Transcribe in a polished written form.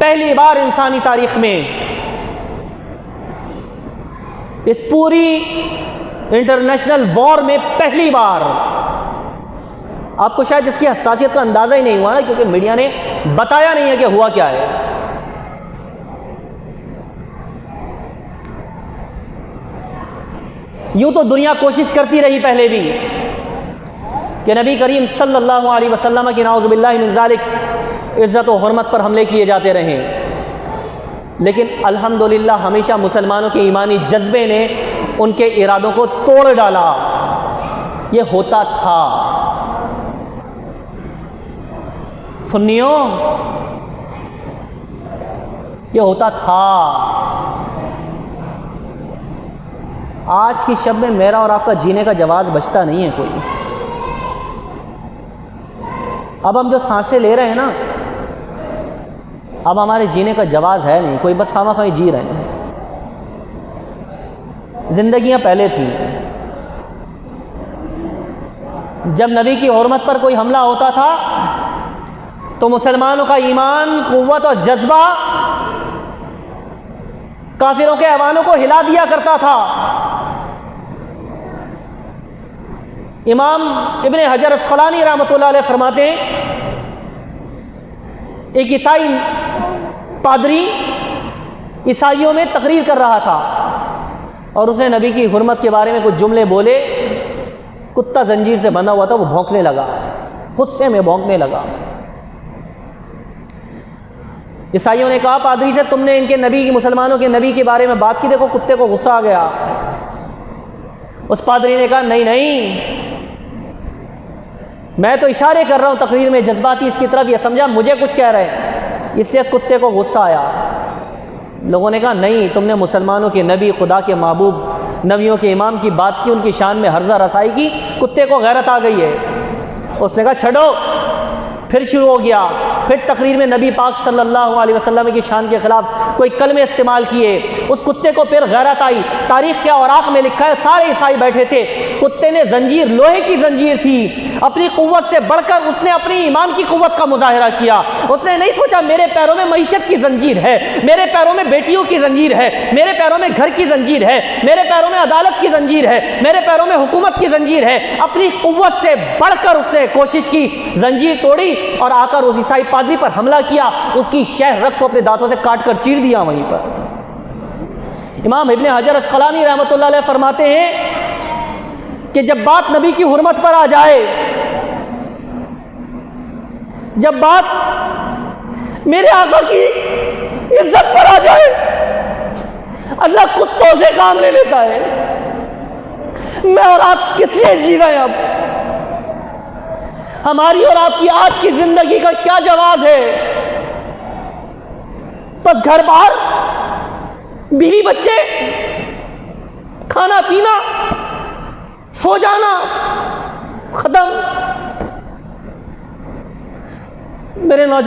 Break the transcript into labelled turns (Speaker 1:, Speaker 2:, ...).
Speaker 1: पहली बार इंसानी तारीख में, इस पूरी इंटरनेशनल वॉर में पहली बार, आपको शायद इसकी हसासियत का अंदाजा ही नहीं हुआ है क्योंकि मीडिया ने बताया नहीं है कि हुआ क्या है। यूं तो दुनिया कोशिश करती रही पहले भी कि नबी करीम सल्लल्लाहु अलैहि वसल्लम की नाउज़ुबिल्लाहि मिन ज़ालिक इज़्ज़त और हुर्मत पर हमले किए जाते रहे, लेकिन अल्हम्दुलिल्लाह हमेशा मुसलमानों के ईमानी जज्बे ने उनके इरादों को तोड़ डाला। ये होता था। सुन्नियों, ये होता था। आज की शब में मेरा और आपका जीने का जवाब बचता नहीं है कोई। अब हम जो सांसें ले रहे हैं ना, अब हमारे जीने का जवाब है नहीं कोई, बस खामा-खाई जी रहे हैं। जिंदगियां पहले थी, जब नबी की हुर्मत पर कोई हमला होता था तो मुसलमानों का ईमान, कुव्वत और जज्बा काफिरों के ऐवानों को हिला दिया करता था। इमाम इब्न हजर अस्क़लानी रहमतुल्लाह अलैह फरमाते हैं, एक ईसाई पादरी ईसाइयों में तकरीर कर रहा था और उसने नबी की हुर्मत के बारे में कुछ जुमले बोले। कुत्ता जंजीर से बंधा हुआ था, वो भौंकने लगा, गुस्से में भौंकने लगा। ईसाइयों ने कहा, पादरी से तुमने इनके नबी, मुसलमानों के नबी के बारे में बात की, देखो कुत्ते को गुस्सा आ गया। उस पादरी ने कहा, नहीं नहीं, मैं तो इशारे कर रहा हूं तकरीर में, जज्बाती इसकी तरफ, ये समझा मुझे कुछ कह रहे हैं, इसलिए कुत्ते को गुस्सा आया। लोगों ने कहा, नहीं, तुमने मुसलमानों के नबी, खुदा के महबूब, नबियों के इमाम की बात की, उनकी शान में हर्जा रसाई की, कुत्ते को गैरत आ गई है। उसने कहा, छोड़ो। फिर शुरू हो गया, फिर तकरीर में नबी पाक सल्लल्लाहु अलैहि वसल्लम की शान के खिलाफ कोई कलमे इस्तेमाल किए। उस कुत्ते को फिर गैरत आई। तारीख के औराक में लिखा है, सारे ईसाई बैठे थे, कुत्ते ने जंजीर, लोहे की जंजीर थी, अपनी कुव्वत से बढ़कर उसने अपनी ईमान की कुव्वत का मुजाहिरा किया। उसने नहीं सोचा मेरे पैरों में मईशत की जंजीर है, मेरे पैरों में बेटियों की जंजीर है, मेरे पैरों में घर की जंजीर है, मेरे पैरों में अदालत की जंजीर है, मेरे पैरों में हुकूमत की जंजीर है। अपनी कुव्वत से बढ़कर उसने कोशिश की, जंजीर तोड़ी और आकर उस ईसाई पादरी पर हमला किया। उसकी शह रग को अपने दांतों से काटकर चीर दिया वहीं पर। इमाम इब्न हजर अस्क़लानी रहमतुल्लाह अलैह फरमाते हैं कि जब बात नबी की हुर्मत पर आ जाए, जब बात मेरे आका की इज्जत पर आ जाए, अल्लाह कुत्तों से काम ले लेता है। मैं और आप किस लिए जी रहे हैं? अब हमारी और आपकी आज की जिंदगी का क्या जवाब है? बस घर बार, बीवी बच्चे, खाना पीना, सो जाना, खत्म। मेरे नौजवान